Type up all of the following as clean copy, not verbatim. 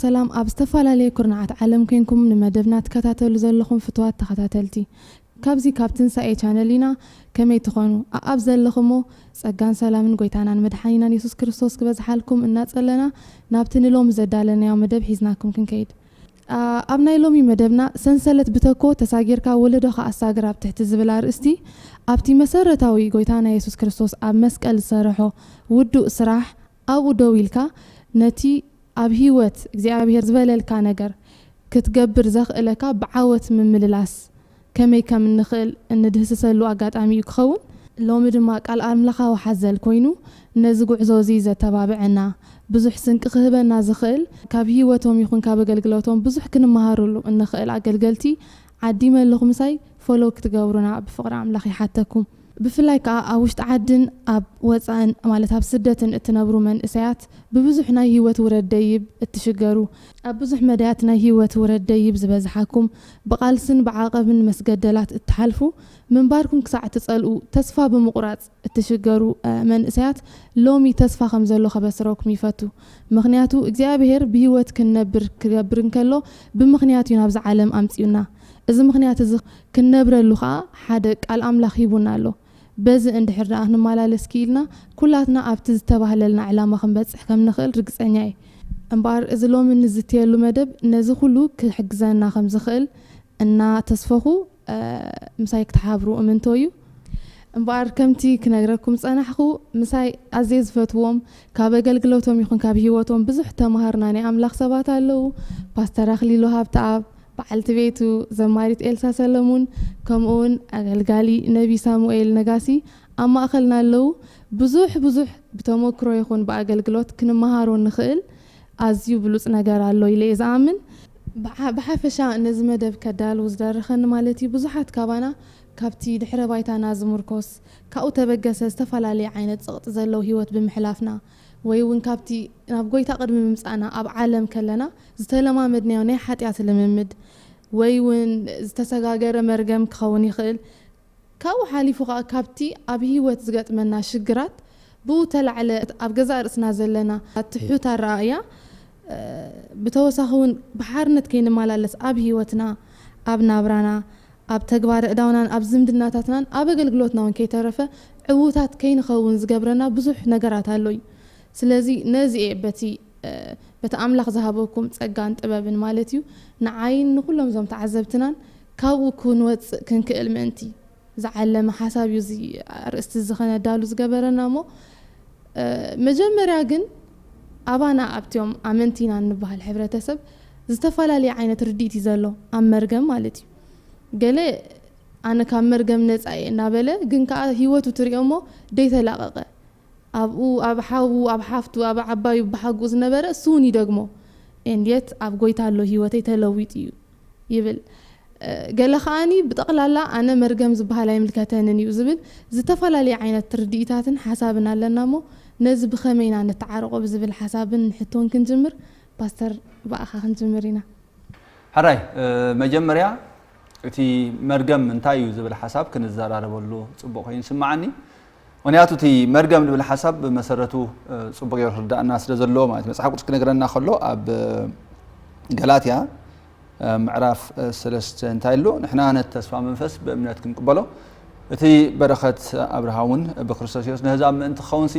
سلام ኣብ ዝተፈላለዩ ኩርናዓት ዓለም ኮይንኩም ንመደብና ተከታተሉ ዘለኹም ፍትዋት ተከታተልቲ ካብዚ ካብትን ሳኤ ቻነል ኢና ከመይ ትኾኑ ኣብ ዘለኹሞ ጸጋን ሰላምን ጎይታናን መድኃኒናን ኢየሱስ ክርስቶስ ክበዝሓልኩም እናጸለና ናብቲ ንሎም ዘዳለናዮ መደብ ሒዝናኩም ክንከይድ ኣብ ናይ ሎሚ መደብና ሰንሰለት ብተኮ ተሳጊርካ ወለዶኻ ኣሳግር ኣብ ትሕቲ ዝብል ኣርእስቲ ኣብቲ መሰረታዊ ጎይታና ኢየሱስ ክርስቶስ ኣብ መስቀል ዝሰርሖ ውዱእ ስራሕ ኣብኡ ደው ኢልካ ነቲ ኣብ ህይወት እግዚአብሔር ዝበለልካ ነገር ክትገብር ዘኽእለካ ብዓወት ምምልላስ ከመይ ከም ንኽእል እንድህስሰሉ ኣጋጣሚ ይክኸውን ሎሚ ድማ ቃል ኣምላኻዊ ሓዘል ኮይኑ ነዚ ጉዕዞ እዚ ዘተባብዕና ብዙሕ ስንቂ ክህበና ዝኽእል ካብ ህይወቶም ይኹን ካብ ኣገልግሎቶም ብዙሕ ክንመሃረሉ እንኽእል ኣገልገልቲ ዓዲመ ኣለኹም ሳይ ፎሎ ክትገብሩና ብፍቕሪ ኣምላኽ ይሓተኩም ብፍላይ ከዓ ኣብ ውሽጢ ዓድን ኣብ ወፃእን ማለት ኣብ ስደትን እትነብሩ መንእሰያት ብብዙሕ ናይ ህይወት ውረድ ደይብ እትሽገሩ ኣብ ብዙሕ መዳያት ናይ ህይወት ውረድ ደይብ ዝበዝሓኩም ብቓልስን ብዓቐብን መስገደላት እትሓልፉ ምንባርኩም ክሳዕ ትጸልኡ ተስፋ ብምቁራጽ እትሽገሩ መንእሰያት ሎሚ ተስፋ ከም ዘሎ ከበስረኩም ይፈቱ ምኽንያቱ እግዚአብሔር ብህይወት ክንነብር ክገብር እንከሎ ብምኽንያት እዩ ናብዚ ዓለም ኣምጺኡና እዚ ምኽንያት እዚ ክንነብረሉ ከዓ ሓደ ቃል ኣምላኽ ሂቡና ኣሎ በዚ እንድሕር ደኣ ንመላለስ ክኢልና ኩላትና ኣብቲ ዝተባህለልና ዕላማ ክንበጽሕ ከም ንኽእል ርግጸኛ እየ እምበር እዚ ሎሚ ንዝትየሉ መደብ ነዚ ኩሉ ክሕግዘና ከም ዝኽእል እና ተስፈኹ ምሳይ ክትሓብሩ እምንቶ እዩ እምበር ከምቲ ክነግረኩም ጸናሕኹ ምሳይ ኣዝየ ዝፈትዎም ካብ ኣገልግሎቶም ይኹን ካብ ህይወቶም ብዙሕ ተማሃርና ናይ ኣምላኽ ሰባት ኣለዉ ፓስተር ኣኽሊሉ ሃብተኣብ በዓልቲ ቤቱ ዘማሪት ኤልሳ ሰለሙን ከምኡውን ኣገልጋሊ ነቢ ሳሙኤል ነጋሲ ኣብ ማእኸልና ኣለዉ ብዙሕ ብተሞክሮ ይኹን ብኣገልግሎት ክንመሃሮ ንኽእል ኣዝዩ ብሉጽ ነገር ኣሎ ኢለ እየ ዝኣምን ብሓፈሻ ነዚ መደብ ከዳሉ ዝደርኸኒ ማለት እዩ ብዙሓት ካባና ካብቲ ድሕረ ባይታና ዝምርኮስ ካብኡ ተበገሰ ዝተፈላለየ ዓይነት ፀቕጢ ዘለዎ ህይወት ብምሕላፍና ወይ እውን ካብቲ ናብ ጎይታ ቅድሚ ምምጻእና ኣብ ዓለም ከለና ዝተለማመድናዮ ናይ ሓጢያት ልምምድ ወይ እውን ዝተሰጋገረ መርገም ክኸውን ይኽእል ካብኡ ሓሊፉ ከዓ ካብቲ ኣብ ህይወት ዝገጥመና ሽግራት ብኡ ተላዕለ ኣብ ገዛ ርእስና ዘለና ትሑት ኣረኣእያ ብተወሳኺ እውን ብሓርነት ከይንመላለስ ኣብ ህይወትና ኣብ ናብራና ኣብ ተግባር እዳውናን ኣብ ዝምድናታትናን ኣብ ኣገልግሎትና እውን ከይተረፈ ዕዉታት ከይንኸውን ዝገብረና ብዙሕ ነገራት ኣሎ እዩ ስለዚ ነዚ በቲ ኣምላኽ ዝሃበኩም ጸጋን ጥበብን ማለት እዩ ንዓይን ንኩሎም ዞም ተዓዘብትናን ካብኡ ክንወፅእ ክንክእል ምእንቲ ዝዓለመ ሓሳብ እዩ እዚ ኣርእስቲ ዝኸነዳሉ ዝገበረና እሞ መጀመርያ ግን ኣባና ኣብቲዮም ኣመንቲና እንበሃል ሕብረተሰብ ዝተፈላለዩ ዓይነት ርዲኢት እዩ ዘሎ ኣብ መርገም ማለት እዩ ገለ ኣነ ካብ መርገም ነፃ እየ እናበለ ግን ከዓ ህይወቱ ትሪኦ እሞ ደይተላቐቐ ኣብኡ ኣብ ሓዉ ኣብ ሓፍቱ ኣብ ዓባዩ ብሓጉ ዝነበረ እሱውን ይደግሞ እንዴት ኣብ ጎይታ ኣሎ ህይወተይ ተለዊጥ እዩ ይብል ገለ ከዓኒ ብጠቕላላ ኣነ መርገም ዝበሃል ኣይምልከተንን እዩ ዝብል ዝተፈላለዩ ዓይነት ርዲኢታትን ሓሳብን ኣለና እሞ ነዚ ብኸመይና ነተዓርቆ ብዝብል ሓሳብን ሕቶን ክንጅምር ፓስተር ባእኻ ክንጅምር ኢና ሓራይ መጀመርያ እቲ መርገም እንታይ እዩ ዝብል ሓሳብ ክንዘራረበሉ ጽቡቕ ኮይኑ ይስማዓኒ ምክንያቱ እቲ መርገም ዝብል ሓሳብ ብመሰረቱ ጽቡቕ ጌሩ ክርዳእና ስለ ዘለዎ ማለት መጽሓፍ ቅዱስ ክነግረና ከሎ ኣብ ገላትያ ምዕራፍ 3 እንታይ ኣሎ ንሕና ነቲ ተስፋ መንፈስ ብእምነት ክንቅበሎ እቲ በረኸት ኣብርሃውን ብክርስቶስ ኢየሱስ ንህዛብ ምእንቲ ክኸውንሲ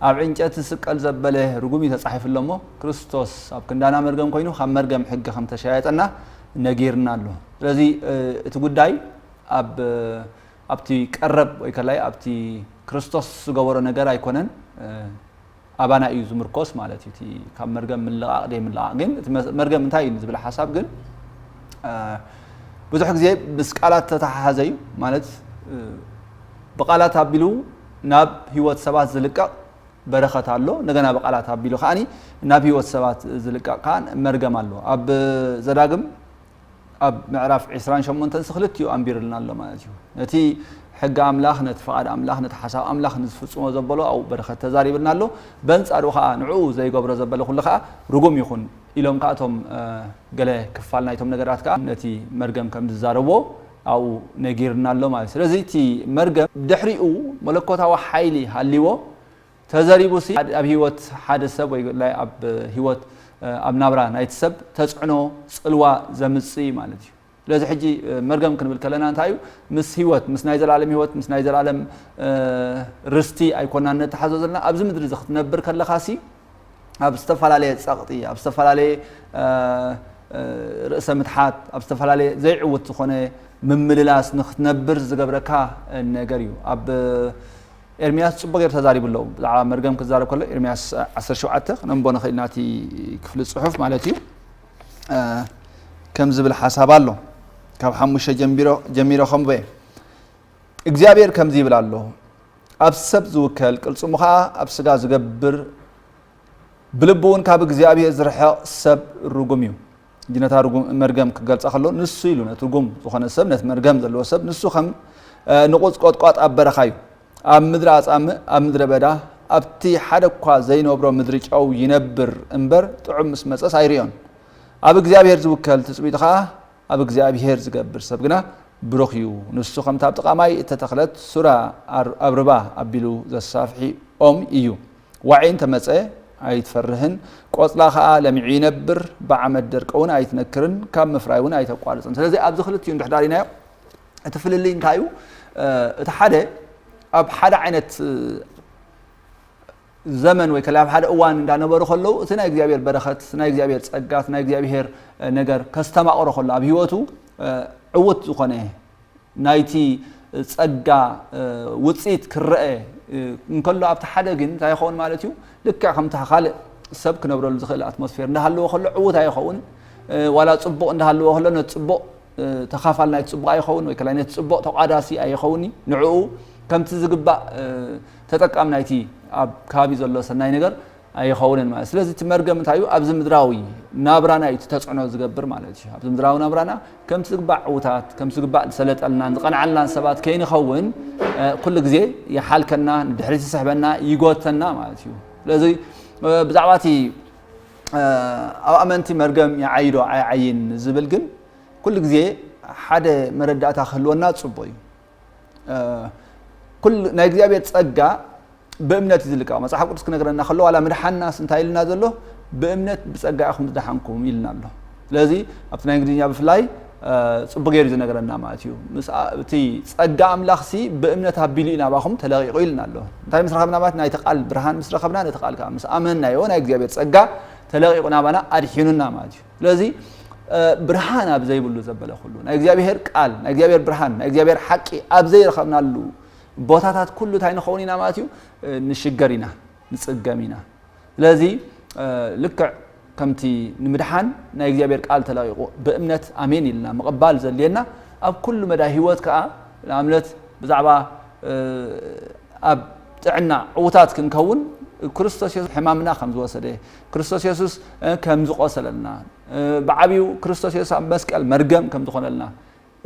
ኣብ ዕንጨቲ ስቀል ዘበለ ርጉም ተጻሒፉ ኣሎ እሞ ክርስቶስ ኣብ ክንዳና መርገም ኮይኑ ካብ መርገም ሕጊ ከም ተሸያየጠና ነጊርና ኣሎ ስለዚ እቲ ጉዳይ ኣብቲ ቀረብ ወይ ከላይ ኣብቲ ክርስቶስ ዝገበሮ ነገር ኣይኮነን ኣባና እዩ ዝምርኮስ ማለት እዩ እቲ ካብ መርገም ምልቓቕ ደይምልቓቕ ግን እቲ መርገም እንታይ እዩ ዝብል ሓሳብ ግን ብዙሕ ግዜ ምስ ቃላት ተተሓሓዘ እዩ ማለት ብቃላት ኣቢሉ ናብ ህይወት ሰባት ዝልቀቕ በረኸት ኣሎ እንደገና ብቃላት ኣቢሉ ከዓኒ ናብ ህይወት ሰባት ዝልቀቕ ከዓ መርገም ኣሎ ኣብ ዘዳግም ኣብ ምዕራፍ 28 ክልቲኡ ኣንቢርልና ኣሎ ማለት እዩ ነቲ ሕጊ ኣምላኽ ነቲ ፍቓድ ኣምላኽ ነቲ ሓሳብ ኣምላኽ ንዝፍጽሞ ዘበሎ ኣብኡ በረኸት ተዛሪብልና ኣሎ በንጻሩ ከዓ ንዕኡ ዘይገብሮ ዘበለ ኩሉ ከዓ ርጉም ይኹን ኢሎም ከዓ እቶም ገለ ክፋል ናይቶም ነገራት ከዓ ነቲ መርገም ከም ዝዛረቦ ኣብኡ ነጊርና ኣሎ ማለት ስለዚ እቲ መርገም ድሕሪኡ መለኮታዊ ሓይሊ ሃሊዎ እቲ تزريبوسي أب هيوت حادث سب ولا أب هيوت أب نابرا نايت سب تسعنو سلوا زمسي مالتي لازم حجي مرقم كن بالكلنا نتايو مس هيوت مس نايزر العالم هيوت مس نايزر العالم رستي أيقوننا نتحززلنا أبز مدري زخت نبر كلا خاسي أبستفعل عليه سقطي أبستفعل عليه رأس متحات أبستفعل عليه زي عود خونه من مللاس نخت نبر زجبركا النجاريو أب إرمياس بغير تزاري بالله على مرقم كزارب كله إرمياس 10 شعته نبون خيناتي كفل الصحف مالتي كم زبل حساب الله كاب حموش جميرو خمبه إجزابير كم زبل الله أبسب زوكل كل سمخا أبسجا زجبر بلبون كاب إجزابير زرحة سب الرجوميو جنتا رجوم مرقم كقال سخلو نسو يلون ترجم سخان السب نت مرقم ذلوا سب نسو خم نقص قط أبرا خايو أم مدرس أم مدر بدا أبتي حدا قا زين وبرا مدرج أو ينبر إنبر تعم اسمه سايريون أبغى زابير زوكل تسبيت خا أبغى زابير زجبر سبقنا بروخيو نسو خم تابت قامي تتخلت سورة أبربا أبيلو ذا الصافحي إيو وعين تمسأ عيد فرهن قصلا خا لم ينبر بعمد درك أون عيد نكرن كم مفرايون عيد قارص أنت لازم أبغى خلت يندح دارينا أتفل اللي نكايو تحدى أب حدا عينت زمن وكلام حدا أوان دانا بروخلو سنا إجزابير برخت سنا إجزابير تسقات سنا إجزابير نجار كستمع أروخلو أبي هوتو عوت زخنه نايتي تسقى وتصيت كرئة نقوله أب حدا جن تايخون مالتيو لك عم تخال سب كنبرو الزخل الأتموسفير نهالو خلو عوت تايخون ولا تصبق نهالو خلو نتصبق تخاف على نتصبق أيخون وكلام نتصبق تقعداسي أيخوني نعو كم تزقبا تتقام نايتي أب كابي زلوا سناي نجار أي خونن ما سلزة تمرجم تايو أبز مدراوي نابرانا يتتصعنوا زقبر مالتي أبز مدراو نابرانا كم تزقبا عوتات كم تزقبا سلت لنا نقن على سبات كين خون كل جزء يحال كنا دحريت سحبنا يقوتنا مالتي لذي بزعواتي أو أمنتي مرجم يعيرو عين زبلجن كل جزء حدا مردات خلونا تصبوي كل نايجزي أبي تسقى بأمنة ذلك ما صح قلت كنا خلوا على مرحنا سنتايلنا ذلله بأمنة بتسقى أخو متدحنكم يلنا له لذي أبتنا نايجزي أبي فلاي بغير زي نقرنا ماتيو مس تي تسقى أملاخسي بأمنة هبيلنا باخم تلاقي قيلنا له تاي مس رخبنا مات نايتقال برهان مس رخبنا نتقال كام مس أمننا يو نايجزي أبي تسقى تلاقي قنا بنا أرحيننا ماتيو لذي برهان أبزي بلو زبلا خلو نايجزي أبي هير قال نايجزي أبي برهان نايجزي أبي حقي أبزي رخبنا له بوتاتات كله تاين خونينا ماتيو نشجرينا نصقمينا لذي لك كمتي نمدحان نايجي بيرك قال تلاقيو بأمنة امين لنا مقبال زلينا اب كل مدى هيوت كا العملت بزعبا اب تعنا عوتات كنكون كريستوس يسوع حمامنا خمس وسده كريستوس يسوع كم زقوسلنا بعبيو كريستوس يسوع مسقال مرجم كم تخونلنا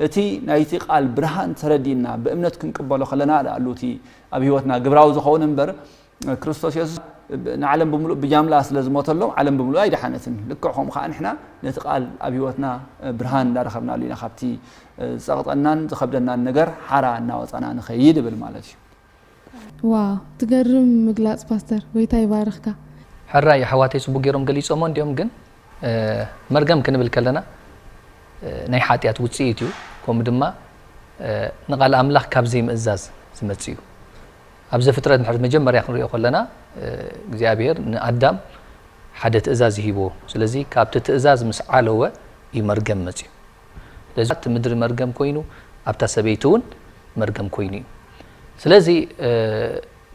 اتي نايتي قال برهان تردينا بأمنة كنقبلو خلنا قالوتي اب هيوتنا غبراو زخون انبر كريستوس يسوع نعلم بملو بجاملا سلازموتلو علم بملو اي دحنتن لكخوم خا نحنا نتقال اب هيوتنا برهان دارخبنا لينا خبتي سقطنان زخبدنا النجر حرا ناوصنا نخيد بالمالتي واو تقرم مغلاص باستر ويتا يبارخك حرا يا حواتي سبو غيرهم غليصوم انديوم غن مرغم كنبل كلنا ناي حاتيات وصيتيو كوم دما نقال املاح كابزي مزاز زمصيو ابز فترات محرز مجمريا خنريو خلنا እግዚአብሔር ንአዳም ሓደ ትእዛዝ ይሂቦ ስለዚ ካብቲ ትእዛዝ ምስ ዓለወ ይመርገም መጽዩ ስለዚ ምድሪ መርገም ኮይኑ ኣብታ ሰበይቱን መርገም ኮይኑ ስለዚ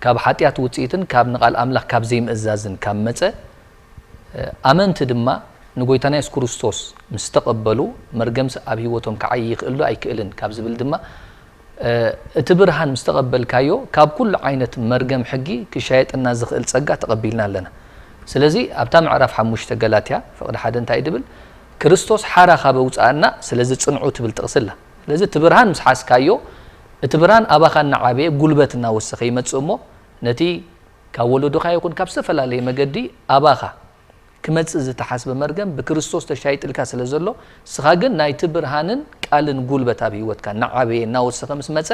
ካብ ሓጢያት ውጽኢትን ካብ ንቃል ኣምላኽ ካብ ዘይምእዛዝን ካብ መጸ ኣመንቲ ድማ ንጎይታና ኢየሱስ ክርስቶስ ምስ ተቀበሉ መርገምስ ኣብ ህይወቶም ከዓይ ይኽእሉ ኣይክእልን ካብ ዝብል ድማ اتبرهان مستقبل كايو كاب كل عينة مرقم حقي كشايطنا زخل صقا تقبلنا لنا سلازي ابتا معرف حموش تقلاتيا فقد حدا انت يدبل كريستوس حارا خابه وصانا سلازي صنعو تبل تقسله سلازي تبرهان مسحاس كايو اتبرهان اباخنا عابي غلبتنا وسخي مصمو نتي كاولدو خايكون كاب سفلالي مغدي اباخا كمص ز تحاسب مرقم بكريستوس تشايط الكا سلازلو سخاغن ناي تبرهانن ቃልን ጉልበት ኣብ ህይወትካ ንዓበየ እናወሰኸ ምስ መፀ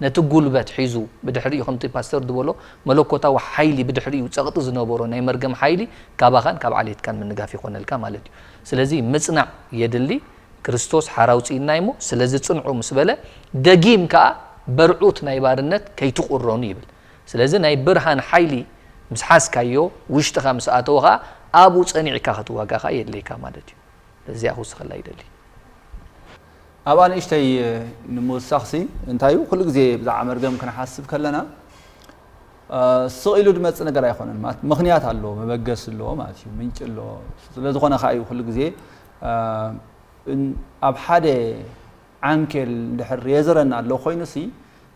ነቲ ጉልበት ሒዙ ብድሕሪኡ ከምቲ ፓስተር ድበሎ መለኮታዊ ሓይሊ ብድሕሪኡ ፀቕጢ ዝነበሮ ናይ መርገም ሓይሊ ካባኻን ካብ ዓሌትካን ምንጋፍ ይኾነልካ ማለት እዩ ስለዚ ምጽናዕ የድሊ ክርስቶስ ሓራውፂና ይሞ ስለዚ ጽንዑ ምስ በለ ደጊም ከዓ በርዑት ናይ ባርነት ከይትቁረኑ ይብል ስለዚ ናይ ብርሃን ሓይሊ ምስ ሓስካዮ ውሽጥኻ ምስ ኣተወኻ ኣብኡ ጸኒዕካ ክትዋጋኻ የድለይካ ማለት እዩ ለዚያ ክውስኸላ ይደሊ ኣብ ኣንእሽተይ ንምውሳኽሲ እንታይ እዩ ኩሉ ግዜ ብዛዕባ መርገም ክንሓስብ ከለና ስቕ ኢሉ ድመፅእ ነገር ኣይኮነን ማለት ምኽንያት ኣለዎ መበገስ ኣለዎ ማለት እዩ ምንጭ ኣለዎ ስለዝኾነ ከዓ እዩ ኩሉ ግዜ ኣብ ሓደ ዓንኬል ድሕር የዝረና ኣሎ ኮይኑሲ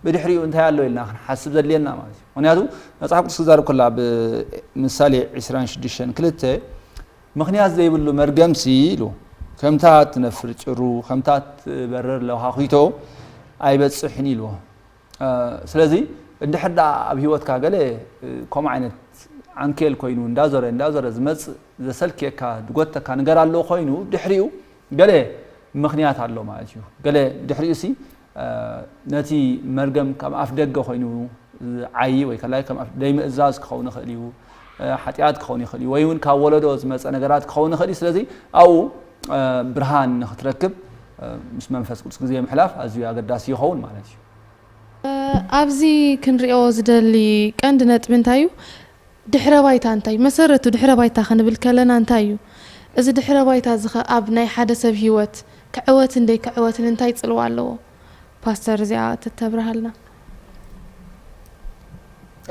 ብድሕሪኡ እንታይ ኣሎ ኢልና ክንሓስብ ዘድልየና ማለት እዩ ምክንያቱ መፅሓፍ ቅዱስ ክዛረብ ከላ ብምሳሌ 26:2 ምኽንያት ዘይብሉ መርገምሲ ኢሉ ከምታ ትነፍር ጭሩ ከምታ ትበርር ለውሃኺቶ ኣይበፅሕን ኢልዎ ስለዚ እንድሕር ኣብ ሂወትካ ገለ ከምኡ ዓይነት ዓንኬል ኮይኑ እንዳዞረ ዝመፅእ ዘሰልክየካ ድጎተካ ነገር ኣሎ ኮይኑ ድሕሪኡ ገለ ምኽንያት ኣሎ ማለት እዩ ገለ ድሕሪኡሲ ነቲ መርገም ከም ኣፍ ደገ ኮይኑ ዓይ ወይ ከላይ ከም ኣፍ ደይ ምእዛዝ ክኸውን ይኽእል እዩ ሓጢኣት ክኸውን ይኽእል እዩ ወይ እውን ካብ ወለዶ ዝመፀ ነገራት ክኸውን ይኽእል እዩ ስለዚ ኣብኡ ብርሃን ንኽትረክብ ምስ መንፈስ ቅዱስ ግዜ ምሕላፍ ኣዝዩ ኣገዳሲ ይኸውን ማለት እዩ ኣብዚ ክንሪኦ ዝደሊ ቀንዲ ነጥቢ እንታይ እዩ ድሕረ ባይታ እንታይ መሰረቱ ድሕረ ባይታ ክንብል ከለና እንታይ እዩ እዚ ድሕረ ባይታ እዚ ኣብ ናይ ሓደ ሰብ ሂወት ክዕወትን ደይ ክዕወትን እንታይ ጽልዋ ኣለዎ ፓስተር እዚኣ ተተብርሃልና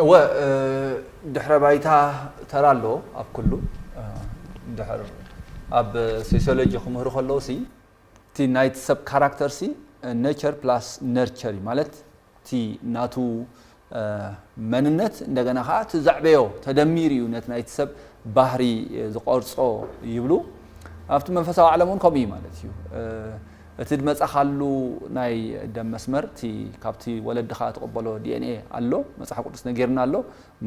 እወ ድሕረ ባይታ ተራ ኣለዎ ኣብ ኩሉ ድሕር ኣብ ሶሲዮሎጂ ክምህሩ ከለውሲ እቲ ናይቲ ሰብ ካራክተርሲ ኔቸር ፕላስ ነርቸር ማለት እቲ ናቱ መንነት እንደገና ከዓ እቲ ዘዕበዮ ተደሚር እዩ ነቲ ናይቲ ሰብ ባህሪ ዝቆርጾ ይብሉ ኣብቲ መንፈሳዊ ዓለም እውን ከምኡ ማለት እዩ እቲ ድመጻኻሉ ናይ ደም መስመር እቲ ካብቲ ወለድኻ ተቀበሎ ዲኤንኤ ኣሎ መጽሓፍ ቅዱስ ነገርና ኣሎ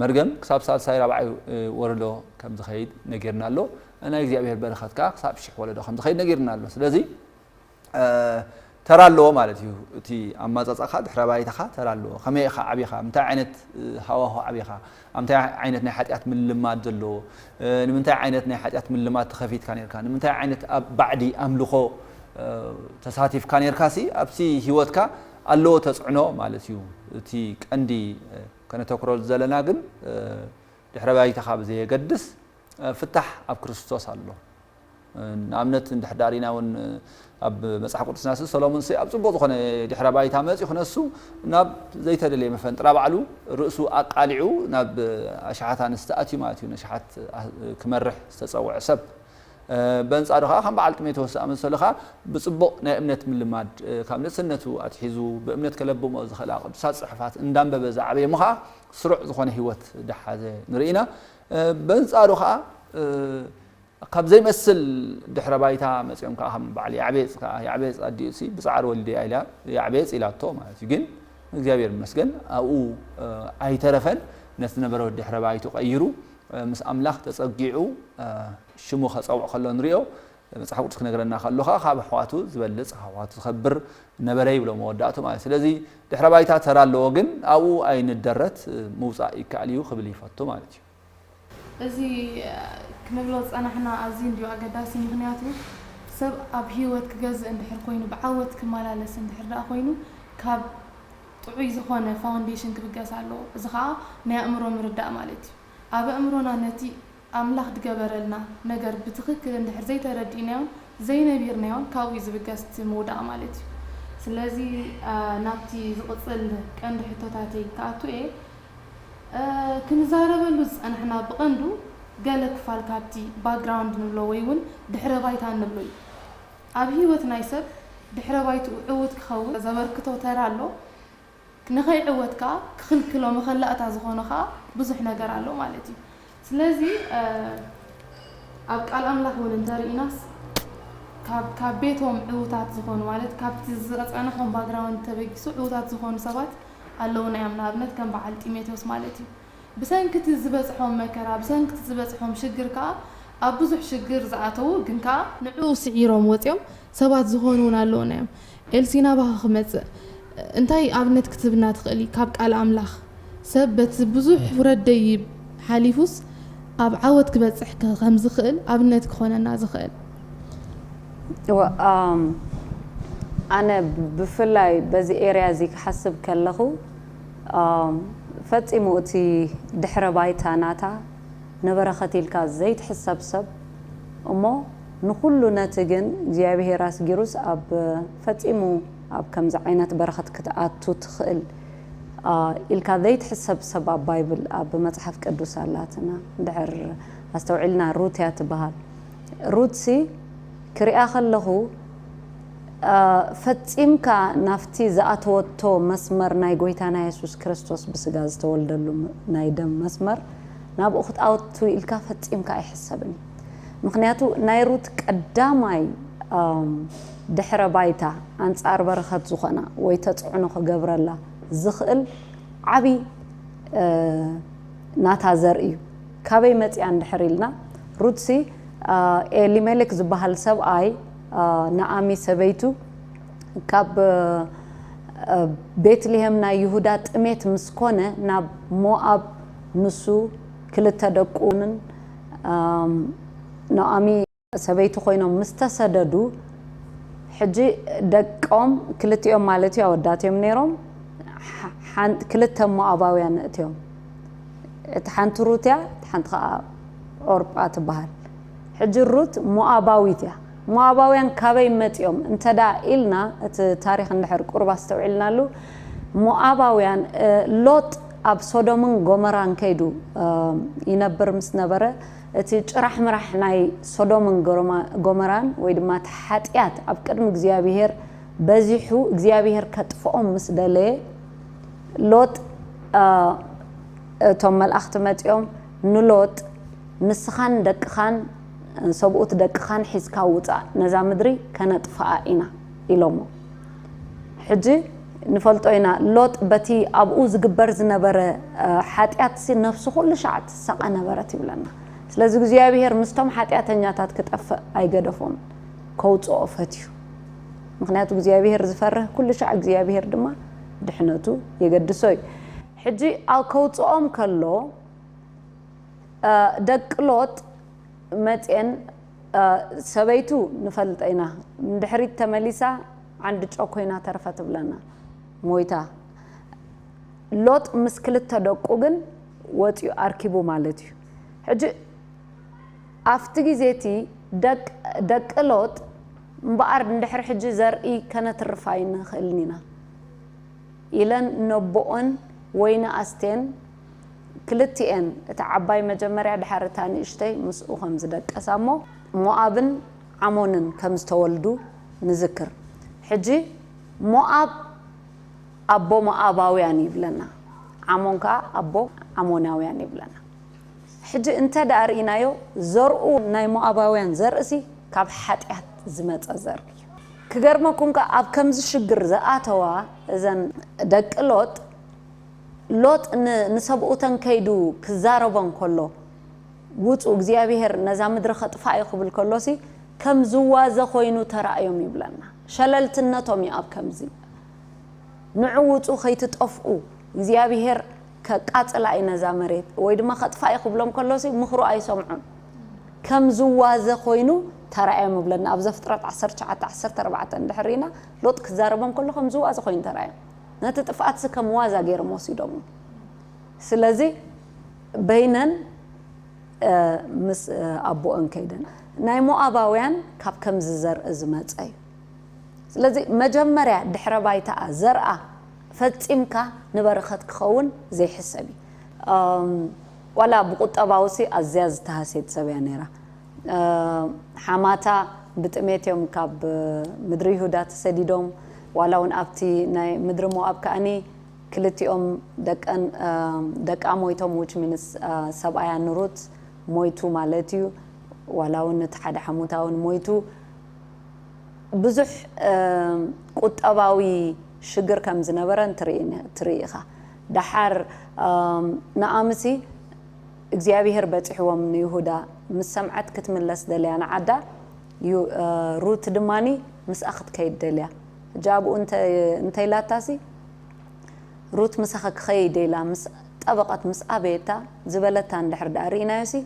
መርገም ክሳብ ሳልሳይ ራብዓይ ወረዶ ከም ዝኸይድ ነገርና ኣሎ ናይ እግዚአብሔር በረኸት ከዓ ክሳብ ሽሕ ወለዶ ከም ዝኸይድ ነገርና ኣሎ ስለዚ ተራ ኣለዎ ማለት እዩ እቲ ኣማጻጻኻ ድሕረ ባይታኻ ተራ ኣለዎ ከመይ ኢኻ ዓቢኻ እንታይ ዓይነት ሃዋህው ዓቢኻ እንታይ ዓይነት ናይ ሓጢኣት ምልማድ ዘለዎ ንምንታይ ዓይነት ናይ ሓጢኣት ምልማድ ተኸፊትካ ነርካ ንምንታይ ዓይነት ኣብ ባዕዲ ኣምልኾ ተሳቲፍካ ነርካሲ ኣብቲ ሂወትካ ኣለዎ ተጽዕኖ ማለት እዩ እቲ ቀንዲ ከነተክሮ ዘለና ግን ድሕረ ባይታኻ ብዘየገድስ ፍታሕ ኣብ ክርስቶስ ኣሎ ንኣብነት እንድሕዳሪና እውን ኣብ መጽሓፍ ቅዱስና ሰሎሞን ኣብ ጽቡቕ ዝኾነ ድሕረ ባይታ መፅኡ ክነሱ ናብ ዘይተደለየ መፈንጥራ ባዕሉ ርእሱ ኣቃሊዑ ናብ ኣሽሓት ኣንስቲ ኣትዩ ማለት እዩ ነሽሓት ክመርሕ ዝተፀውዐ ሰብ በንጻዱ ከዓ ከም በዓል ጢሞቴዎስ ኣመሰለኻ ብጽቡቕ ናይ እምነት ምልማድ ካብ ንእስነቱ ኣትሒዙ ብእምነት ከለብሞ ዝኽእል ቅዱሳት ጽሑፋት እንዳንበበ ዝዓበየ እሞ ከዓ ስሩዕ ዝኾነ ሂወት ድሓዘ ንርኢና በንጻዱ ከዓ ካብ ዘይመስል ድሕረ ባይታ መፅኦም ከዓ ከም በዓል ያዕቤፅ ኣዲኡሲ ብፃዕሪ ወልደ ኢላ ያዕቤፅ ኢላቶ ማለት እዩ ግን እግዚአብሔር ይመስገን ኣብኡ ኣይተረፈን ነቲ ነበረ ድሕረ ባይቱ ቀይሩ ምስ ኣምላኽ ተጸጊዑ ሽሙ ከጸውዕ ከሎ ንሪኦ መጽሓፍ ቅዱስ ክነግረና ከሎኻ ካብ ኣሕዋቱ ዝበልጽ ኣሕዋቱ ዝኸብር ነበረ ይብሎ መወዳእቱ ማለት ስለዚ ድሕረ ባይታ ተራ ኣለዎ ግን ኣብኡ ኣይንደረት ምውፃእ ይከኣል እዩ ክብል ይፈቱ ማለት እዩ እዚ ክንብሎ ፀናሕና ኣዝዩ እንዲሁ ኣገዳሲ ምክንያቱ ሰብ ኣብ ሂወት ክገዝእ እንድሕር ኮይኑ ብዓወት ክመላለስ እንድሕር ደኣ ኮይኑ ካብ ጥዑይ ዝኾነ ፋውንዴሽን ክብገስ ኣለዎ እዚ ከዓ ናይ ኣእምሮ ምርዳእ ማለት እዩ ኣብ ኣእምሮና ነቲ ኣምላኽ ድገበረልና ነገር ብትክክል እንድሕር ዘይተረዲእናዮን ዘይነቢርናዮን ካብኡ ዝብገስ ምውዳቕ ማለት እዩ ስለዚ ናብቲ ዝቕፅል ቀንዲ ሕቶታተይ ከኣቱ እየ ክንዛረበሉ ዝፀናሕና ብቐንዱ ገለ ክፋል ካብቲ ባክግራውንድ ንብሎ ወይ እውን ድሕረ ባይታ ንብሎ እዩ ኣብ ሂወት ናይ ሰብ ድሕረ ባይትኡ ዕውት ክኸውን ዘበርክቶ ተራ ኣሎ ንኸይዕወት ከዓ ክኽልክሎ መኸላእታ ዝኾነ ከዓ ብዙሕ ነገር ኣሎ ማለት እዩ ስለዚ ኣብ ቃል ኣምላኽ እውን እንተሪኢናስ ካብ ቤቶም ዕውታት ዝኾኑ ማለት ካብቲ ዝፀንሖም ባክግራውንድ ተበጊሱ ዕውታት ዝኾኑ ሰባት ኣለዉ ናዮም ንኣብነት ከም በዓል ጢሞቴዎስ ማለት እዩ ብሰንኪቲ ዝበፅሖም መከራ ብሰንኪቲ ዝበፅሖም ሽግር ከዓ ኣብ ብዙሕ ሽግር ዝኣተዉ ግን ከዓ ንዕኡ ስዒሮም ወፂኦም ሰባት ዝኾኑ እውን ኣለዉ ናዮም ኤልሲና ባህ خمጽእ እንታይ ኣብነት ክትብና ትኽእሊ ካብ ቃል ኣምላኽ ሰበት ብዙሕ ውረደይ ሓሊፉስ ኣብ ዓወት ክበጽሕ ከም ዝኽእል ኣብነት ክኾነና ዝኽእል أنا بفلاي بزي إيريا زي كحسب كله فتيمو تي دحر بايتا ناتا نبرختي الكاز زي تحسب سب أما نقول ناتجن جابه راس جيروس أب فتيمو أب كم زعينات برخت كتات تدخل الكاذي تحسب سب أب بايبل أب متحف قدوس اللاتنا دحر استوعلنا روتيات بهال روتسي كريا خله فتيمك نفتي زاتوتو مسمر ناي غويتانا يسوع كريستوس بسغاز تولدلو ناي دم مسمر ناب اخت اوتو الكا فتيمك يحسبني مخنياتو نايروت قداماي دحر بايتا انصار برخت زخنا وي تصعنو خغبرلا زخل عبي ناتا زرئي كابي متي عند حريلنا روتسي إلي ملك زبهال سب اي نعمي سبيتو كاب بيتلهم نا يهودا تميت مسكونة ناب مواب نسو كلتا دقونن نعمي سبيتو خوينو مستسددو حجي دقوم كلتا يوم مالتي او داتيوم نيروم كلتا مواباويان اتيوم تحانت روتيا تحانت عربات بهال حجي الروت مواباويتيا مواباويان كابي متيوم انتدا إلنا تاريخ النحر قربا استوعلنا له مواباويان لوط أب صدومن غمران كيدو ينبر مسنبرة تي جرح مرح ناي صدومن غمران ويدما تحاتيات أب كرم اغزيابيهر بزيحو اغزيابيهر كتفؤم مسدالي لوط توم الأخت متيوم نلوط نسخان دقخان سبوت دقخان حزكا وطا نزا مدري كانت فائنا إلومو حجي نفلطوينا لوط بتي أبو زقبر زنبرة حاتيات سي نفسه كل شعت ساقا نبرة تبلنا سلازو زيابيهر مستوم حاتيات نياتات كتأف أي قدفون كوتو أفتيو مخناتو زيابيهر زفره كل شعب زيابيهر دما دحنتو يقدسوي حجي أو كوتو أم كلو دق لوط متين سبيتو نفلطينا دحريت تمليسا عند ጮኮይና ተርፈት ብለና ሞይታ ሎጥ መስክልት ተደቁ ግን ወጥዩ አርኪቡ ማለት እዩ ሕጂ አፍቲ ጊዜቲ ደቅ ሎጥ ምባር እንድሕር ሕጂ ዘርኢ ከነትርፋይና ኽልኒና ኢለን ነቦኦን ወይና አስቴን كلتين تعباي مجمرة دحرتاني اشتي مسؤول خمس دقسامو موابن عمونن كمز تولدو نذكر حجي مواب أبو مواباوياني بلنا عمونكا أبو عموناوياني بلنا حجي انت دارينايو زرقو ناي مواباويان زرقسي كاب حاتيات زمت زرقي كغرمكم كاب كمز شجر زقاتوا إذن دق لوط نسبقوتن كيدو كزاربن كله وصو እግዚአብሔር ነዛ ምድረ ኸጥፋይ ኹብል ከሎሲ ከም ዝዋዘ ኮይኑ ተራእዮም ይብለና ሸለልትነቶም ይአብ ከምዚ ንዕውጹ ኸይትጠፍኡ እግዚአብሔር ከቃጽላ ይነዛ መሬት ወይ ድማ ኸጥፋይ ኹብሎም ከሎሲ ምኽሩ አይሰምዑን ከም ዝዋዘ ኮይኑ ተራእዮም ይብለና ኣብ ዘፍጥረት 19:14 እንድሕሪና ሎጥ ክዛረቦም ከሎ ከም ዝዋዘ ኮይኑ ተራእዮም نتطفأت سكم وازا غير موسيدوم سلازي بينن مس أبو أنكيدن ناي مواباويان كاب كم زر أزمات أي سلازي مجمرة دحر بايتا زرعة فتيمكا نبرخت خون زي حسابي ولا بقط أباوسي أزياز تهاسيت سبيانيرا حماتا بتميتيوم كاب مدري هدات سديدوم ولو أبتي ناي مدرمو أبكاني كلتيهم دك أمويتهم وش من سبعة نروت مويتو مالتيو ولو نتحد حموتاون مويتو بزح قط أباوي شجر كم زنبرن تريخا دحر نعمسي إجزابي هربت حوام من يهودا مسمعت كتملس دليا عدا روت دماني مس أخذ كيد دليا جابوا أنت لا تاسي روت مسخك خيديلا مس طبقت مس أبيتا زبلتان دحر دارينا يسي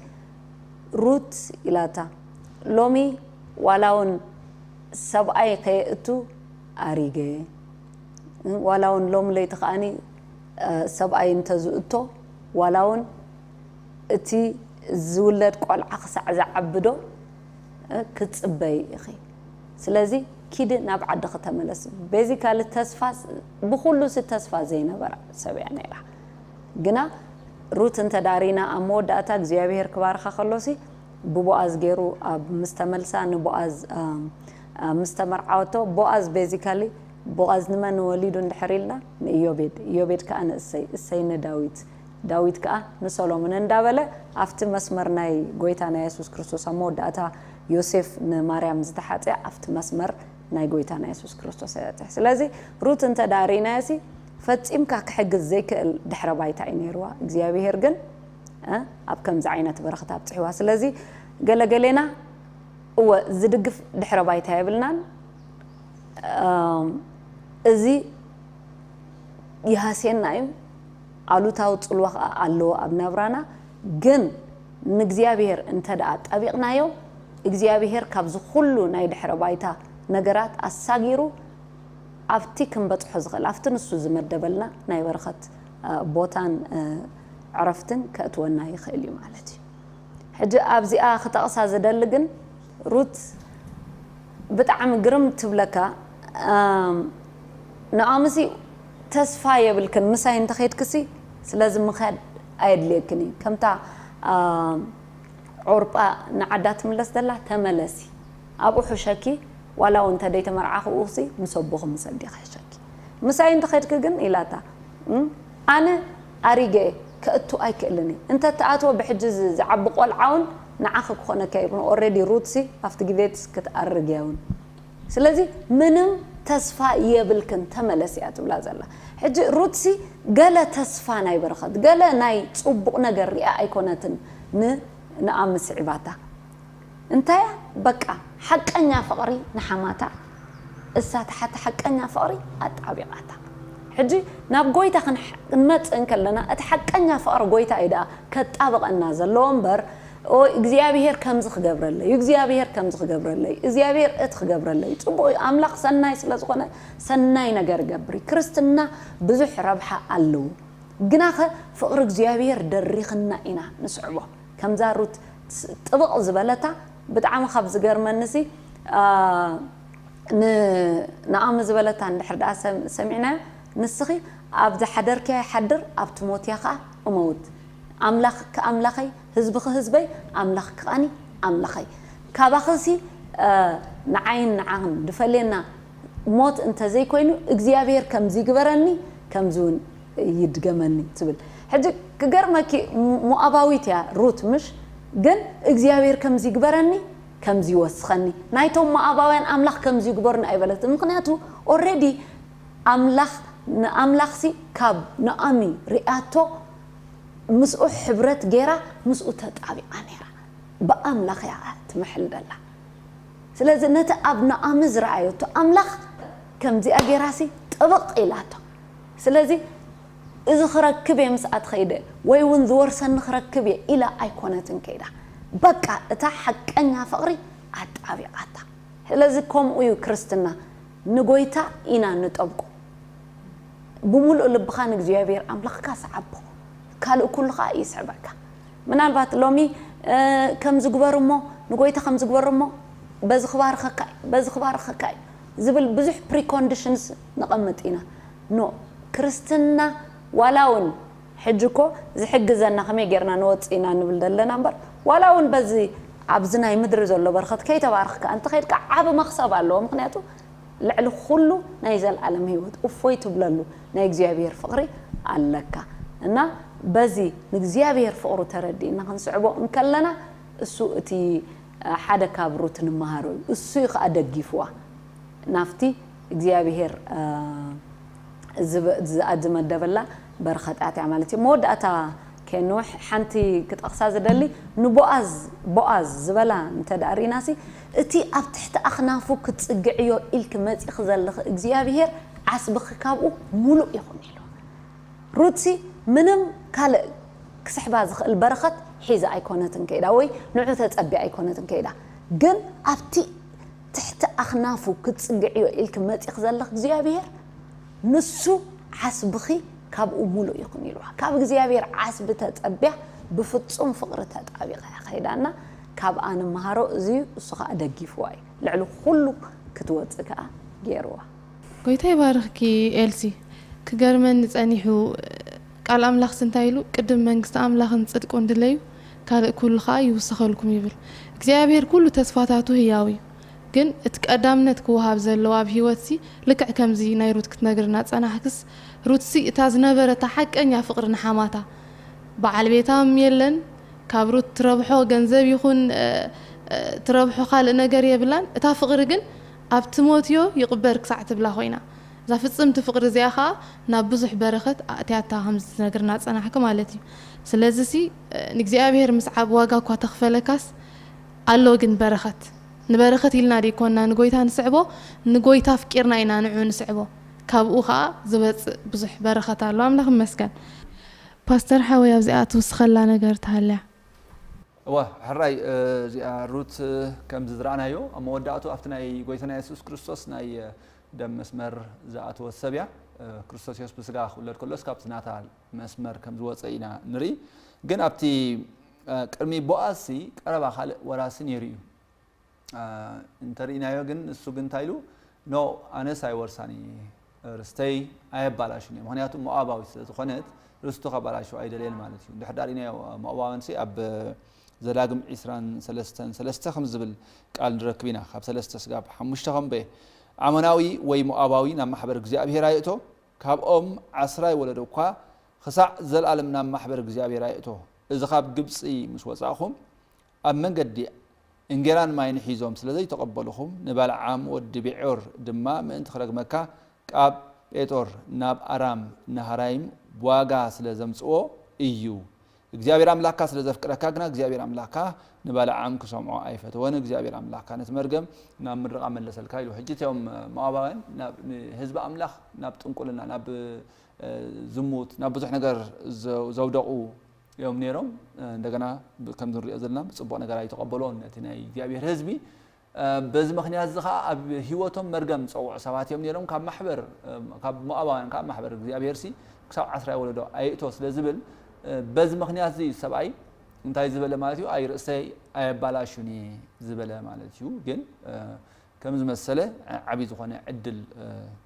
روت إلاتا لومي ولاون سبعي قيئتو أريجي ولاون لوم ليتخاني سبعي انتزوتو ولاون اتي زولد قول عقص عبدو كتصبي اخي سلازي كيد نابعد ختملس بيزيكال التسفاس بخلو ستسفا زينه برا سبيعني لا جنا روت انت دارينا امود اتا እግዚአብሔር ክባርኻ خلوسي ببواز غيرو مستملسا نبواز مستمرعوتو بواز بيزيكالي بواز نمن وليدو ندحريلنا يوبيد كأن السين داويد كأ نسولومن اندابله افت مسمر ناي غويتانا يسوع كريستوس امود اتا يوسف نماريام زتحاطي افت مسمر ناي غويتانا يسوع كريستوس ياتح سلازي روت انت دارينا يسي فتصيمكا كحجز زيك دحر بايتا ينيروا እግዚአብሔር ግን اب كم زعينه برخت ابطحوا سلازي ገለገሌና هو زدقف دحر بايتا يبلنان እዚ يهاسينايو አሉታው ጽልዋ አለው አብናብራና ግን ንግዚአብሔር እንተዳ ጠቢቅናዮ እግዚአብሔር ካብዝ ሁሉ ናይ ድሕረ ባይታ ነገራት አሳጊሩ አፍቲ ክንበጽሖ ዝኽእል አፍቲ ንሱ ዝመደበልና ናይ በረኸት ቦታን عرفتن كأتونا يخيلي مالتي حجة أبزي خطأ زدلجن روت بتعم قرم تبلكا نعمسي تسفاية بالكن مساين تخيت كسي لازم مخاد أيد ليكني كم تاع عربا نعدات ملس دلا تملسي أبو حشكي ولا أنت ديت مرعاه أوصي مصبوغ مصدق حشكي مساين تخيت كجن إلى تا أنا أريجي كأتو أي كلني أنت تعاتوا بحجز عبق والعون نعاخك خنا كيبون already روتسي أفتقديت كتأرجعون سلازي منم تسفى يبلكن تملسي أتبلا زلا حج روتسي قال تسفى ناي برخد قال ناي صبق نجر أي كونتن نعمس عباته أنت بقى حق أنيا فقري نحماتا السات حتى حق أنيا فقري أتعبيقاتا حجي ناب قويتا خنمت انكلنا اتحقنيا فقر قويتا ايدا كطابق النازل لومبر او እግዚአብሔር ከምዝ خغبرلي እግዚአብሔር ከምዝ خغبرلي እግዚአብሔር እት خغبرلي ጽቦይ አምላኽ ሰናይ ስለዝኾነ ሰናይ ነገር ገብሪ ክርስትና ብዙሕ ረብሓ አለው ግናኸ ፍቅር እግዚአብሔር ደሪኽና ኢና ንስዕቦ ከምዛሩት ጥብቕ ዝበለታ ብጣዕሚ ካብ ዝገርመንሲ نعم زبلت عند حد سمعنا نسخي أبد حدر كي حدر أبد موت يقع وموت أملاخ كأملاخي هزبخ هزبي أملاخ كأني أملاخي كابخسي نعين نعم دفلنا موت أنت زي كوينو إجزيابير كم زي جبرني كم زون يدجمني تبل حد كجرما كي مؤباويت يا روت مش جن إجزيابير كم زي جبرني كم زي وسخني نايتهم ما أباوين أملاخ كم زي جبرنا أي بلد مقنعته already أملاخ سي كاب نأمي رئاتو مسؤول حبرت جيرا مسؤول تتعبي أنيرا بأملاخ يا تمحل دلا سلازم نتأب نأمز رأيته أملاخ كم زي أجراسي طبق إلاتو سلازم إذا خرج كبي مسأت خيدة وينذور سن خرج كبي إلى أيقونة كيدا بقى تحق أنها فقري أتعبي عتا لازم كم ويو كريستنا نقويتا إنا نتأبقو بمول اللي بخانك زيابير أملاخ كاس عبو كالو كل خاي يسعبك من البات لومي كم زقبر مو نقويتا خم زقبر مو بز خبار خكاي زبل بزح بري كونديشنز نقمتينا نو كريستنا ولاون حجكو زي حجزنا خمي غيرنا نوصينا نبل دلنا نمبر ولاون بزي عبزنا يمدر زلو برخت كي تبارخك انت خيرك عاب مخصب الله مخنياتو لعل خلو نايزل عالم هيوت وفويت بلالو ناي እግዚአብሔር فقري علىك እና በዚህ እግዚአብሔር فقرو ተረዲ እና ክንስዕቦ እንከለና እሱ እቲ ሓደ ካብሩት ንማሃሩ እሱ ይኸደግፍዋ ናፍቲ እግዚአብሔር ዝአድመደበላ በርኸጣት ያማለቲ ሞዳታ كنوح حنتي كتقصا زدلي بؤاز زبلا انت داريناسي اتي اب تحت اخنافو كتصقعيو الك مصي خزلخ اغزيابير عسبخ كابو ملو يخون يلو روتسي منم كال كسحبا زخل برخت حيزه ايكونتن كيدا وي نوعو تصبي ايكونتن كيدا جن ابتي تحت اخنافو كتصقعيو الك مصي خزلخ اغزيابير نسو عسبخي كابو ملو يكون يلوها كاب እግዚአብሔር عسب ተጸብያ بفصوم فقر ተጣቢqa خيدانا كاب انا مهارو ازي اسخا ادغيفواي لعلو كله كتوصك غيروا قويتاي بارخكي ኤልሲ كغرمن صنيحو قال املاخ سنتايلو قدم መንግስት املاخن صدق እንደለዩ ካለ ኩሉ ኸ ይውሰኸልኩም ይብል እግዚአብሔር ኩሉ ተስፋታቱ ህያዊ ግን እትቀዳምነት ክውሃብ ዘለው ኣብ ህይወትሲ ልክዕ ከምዚ ናይ ሩት ክትነግርና ጸናሕክስ ሩትሲ እታዝነበረ ተሐቀኛ ፍቅርን ሓማታ በዓል ቤታም የለን ካብ ሩት ትረብሖ ገንዘብ ይኹን ትረብሖ ካል ነገር የብላን እታ ፍቅር ግን ኣብ ትሞትዮ ይቅበር ክሳዕ ትብላ ኮይና ዛ ፍጽምቲ ፍቅር እዚያኻ ናብ ብዙሕ በረኸት ኣትያታ ከምዚ ነገርና ጸናሕክ ማለት እዩ ስለዚ ሲ ንእግዚአብሔር ምስዓብ ዋጋ እኳ ተኽፈለካስ ኣሎ ግን በረኸት نبرخت إلنا دي كنا نقويتها نسعبه نقويتها فكرنا إنا نعون نسعبه كابوخا زبط بزح برخت الله أملاخ مسكن باستر حاوي أبزئات وسخلا نقرت هلا واه حراي زي روت كم زرعنا يو أما ودعتو أفتنا يقويتنا يسوس كريستوس ناي دم مسمر زعتو السبيع كريستوس يسوس بسقاخ ولا كلش كابتنا تاع مسمر كم زوات سينا نري جن أبتي كرمي بؤاسي كربا خالق وراسين يريو انترينا يوجن السجن تايلو نو أنا سايورساني رستي أيبالاشني مهنياتو مؤاباوي تخنت رستو خبراشو أي دليل مالتي ده دارينا مؤاباونسي أب زلاجم إسران سلسته خمس زبل قال ركبينا خب سلسته سجاب حمشتهم به عمناوي وي مؤاباوي نام محبر جزاء بهرايته كاب عسراي ولدو قا خسع زل عالم نام محبر جزاء بهرايته إذا خاب جبسي مش وساخهم أمن قدي إنجران ما ينحيزهم سلذي تقبلهم نبال عام والدبيعور دما من تخرج مكة كاب إتور ناب أرام نهرايم بواجا سلزمسو إيو እግዚአብሔር አምላካ ስለዘፍቅረካግና እግዚአብሔር አምላካ ንባለ ዓም ከሰምዖ አይፈተወን እግዚአብሔር አምላካ ነትመርገም ናብ ምድረቃ መለሰልካ ይሉ ሕጅትዮም ማባን ናብ ህዝብ አምላኽ ናብ ጥንቁልና ናብ ዝሙት ናብ ብዙሕ ነገር ዘውደቁ يوم نيرهم دعنا كم ذري أزلنا صبوا نجار يتقبلون نتينا እግዚአብሔር ህዝቢ بز مخنيات زخا هيوتهم مرجم صو سوات يوم نيرهم كم محبر كم مؤابان كم محبر እግዚአብሔር سي كسر عشرة ولده أيتوس لزبل بز مخنيات زي سبعي انتهي زبل مالتيو أي رأسي أي بلاشوني زبل مالتيو جن كم زمسلة عبيد خانة عدل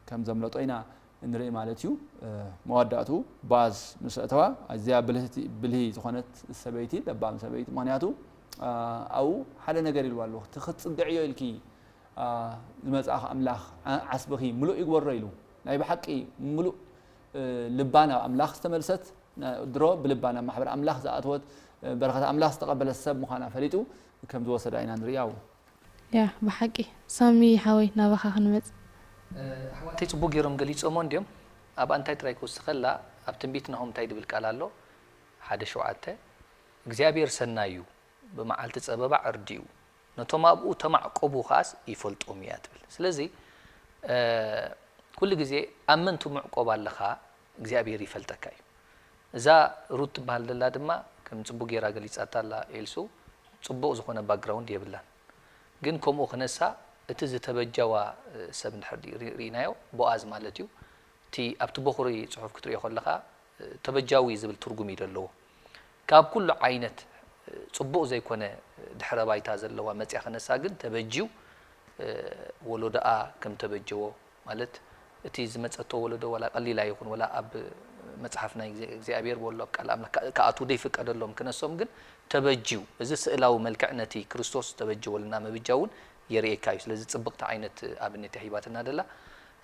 كم زملت أينا نري مالتيو مواداتو باز مسأتوا أزيا بلهي خانة السبيتي دبام سبيتي مانياتو أو حدا نجاري الوالو تخط دعية الكي زمزاخ أملاخ عسبخي ملو يقول ريلو لا يبحكي ملو لبانا أملاخ استملست درو بلبانا محبر أملاخ زاتوت بركة أملاخ استقبل السب مخانا فريتو كم دو سداينا نرياو يا بحكي سامي حاوي نبخا خنمت حواتي صبوغ يرم قليت أمون ديوم أبا أنتاي ترايكو استخلا أبتنبيتنا هم تايد بالكالالو حدا شوعاته እግዚአብሔር ሰናዩ በመዓልት ጸበባ አርዲው ነቶማቡ ተማዕቆቡ ኻስ ይፈልጦም ያትብል ስለዚህ ኩሉ ጊዜ አመንቱ መዕቆብ አለኻ እግዚአብሔር ይፈልጠካዩ እዛ ሩት ባልደላ ድማ ከም ጽቡቅ ጌራ ገሊጻታላ ኤልሱ ጽቡቅ ዝኾነ ባክግራውንድ ይብላን ግን ኮሞ خነሳ እቲ ዝተበጃዋ ሰብ እንድሕር ሪናዮ ቦአዝ ማለትዩ ቲ ኣብቲ በኹሪ ጽሑፍ ክትሪኦ ከለኻ ተበጃዊ ዝብል ትርጉም ይደለዎ ካብ ኩሉ ዓይነት ጽቡቅ ዘይኮነ ድሕረ ባይታ ዘለዋ መጽያ خነሳ ግን ተበጂው ወሎዳኣ ከም ተበጀዎ ማለት እቲ ዝመጸቶ ወሎዶ ወላ ቀሊላ ይኹን ወላ ኣብ መጽሐፍና እግዚአብሔር ወሎ ቃል አምላክ ካአቱ ደይፈቀደሎም ከነሶም ግን ተበጂው እዚ ስእላው መልክዕነቲ ክርስቶስ ተበጀወልና መብጃውን የሪኤካዩ ስለዚህ ጽብቅታ ዓይነት አብነት ያሂባትና ደላ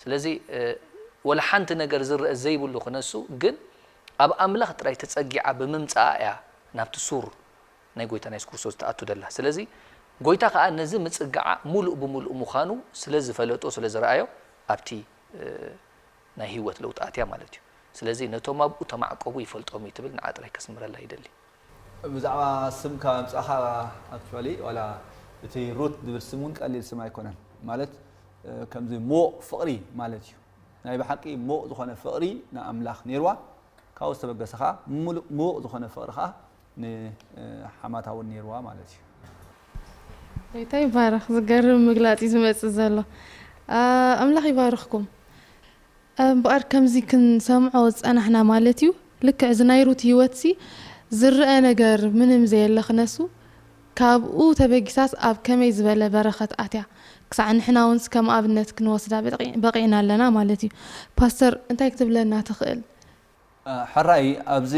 ስለዚህ ወላ ሓንቲ ነገር ዝርአ ዘይብሉ خነሱ ግን ኣብ አምላኽ ጥራይ ተጸጊዓ በመምጻያ ናብቲ ሱር ናይ ጎይታ ናይ ክርስቶስ ተአቱ ደላ ስለዚህ ጎይታ ከዓ ነዚ ምጽጋዓ ሙሉእ ብሙሉእ ሙኻኑ ስለዚ ፈለጦ ስለዚ ረአዮ ኣብቲ ናይ ህይወት ለውጣትያ ማለት እዩ ስለዚ ነቶም ኣብኡ ተማዕቀቡ ይፈልጦም ይትብል ንዓጥራይ ከስምረላ ይደሊ ብዛዕባ ስምካ ምጻኻ ኣክቹዋሊ ወላ እቲ ሩት ዝብል ስሙን ቀሊል ስም ኣይኮነን ማለት ከምዚ ሞቕ ፍቕሪ ማለት እዩ ናይ ብሓቂ ሞቕ ዝኾነ ፍቕሪ ንኣምላኽ ነይርዋ ካብኡ ዝተበገሰ ኸዓ ሞቕ ዝኾነ ፍቕሪ ኸዓ ንሓማታ እውን ነይርዋ ማለት እዩ ጎይታ ይባርኽ ዝገርም ምግላፅ እዩ ዝመፅእ ዘሎ ኣምላኽ ይባርኽኩም እምበኣር ከምዚ ክንሰምዖ ፀናሕና ማለት እዩ ልክዕ እዚ ናይ ሩት ሂወት ዝርአ ነገር ምንም ዘየለ ክነሱ ካብኡ ተበጊሳስ ኣብ ከመይ ዝበለ በረኸት ኣትያ ክሳዕ ንሕና እውን ከም ኣብነት ክንወስዳ በቂዕና ኣለና ማለት እዩ ፓስተር እንታይ ክትብለና ትኽእል ሕራይ ኣብዚ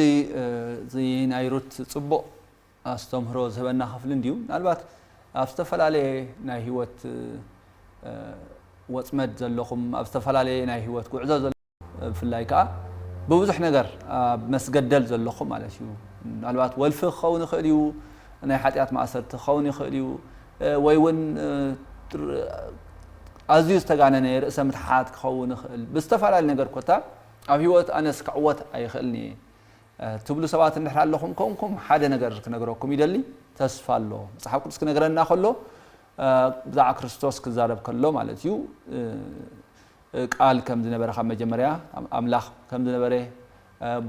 ናይ ሩት ፅቡቕ ኣስተምህሮ ዝህበና ክፍሊ እንድዩ ምናልባት ኣብ ዝተፈላለየ ናይ ሂወት ወፅመድ ዘለኹም ኣብ ዝተፈላለየ ናይ ሂወት ጉዕዞ ዘለኹም ብፍላይ ከዓ ብብዙሕ ነገር ኣብ መስገደል ዘለኹም ማለት እዩ ምናልባት ወልፊ ክኸውን ይኽእል እዩ ናይ ሓጢኣት ማእሰርቲ ክኸውን ይኽእል እዩ ወይ እውን ኣዝዩ ዝተጋነነ ርእሰ ምትሓት ክኸውን ይኽእል ብዝተፈላለየ ነገር ኮታ ኣብ ሂወት ኣነስ ክዕወት ኣይኽእልኒ ትብሉ ሰባት እንድሕር ኣለኹም ከምኩም ሓደ ነገር ክነግረኩም ይደሊ ተስፋ ኣሎ መፅሓፍ ቅዱስ ክነግረና ከሎ ብዛዕባ ክርስቶስ ክዛረብ ከሎ ማለት እዩ ቃል ከም ዝነበረ ካብ መጀመርያ ኣምላኽ ከም ዝነበረ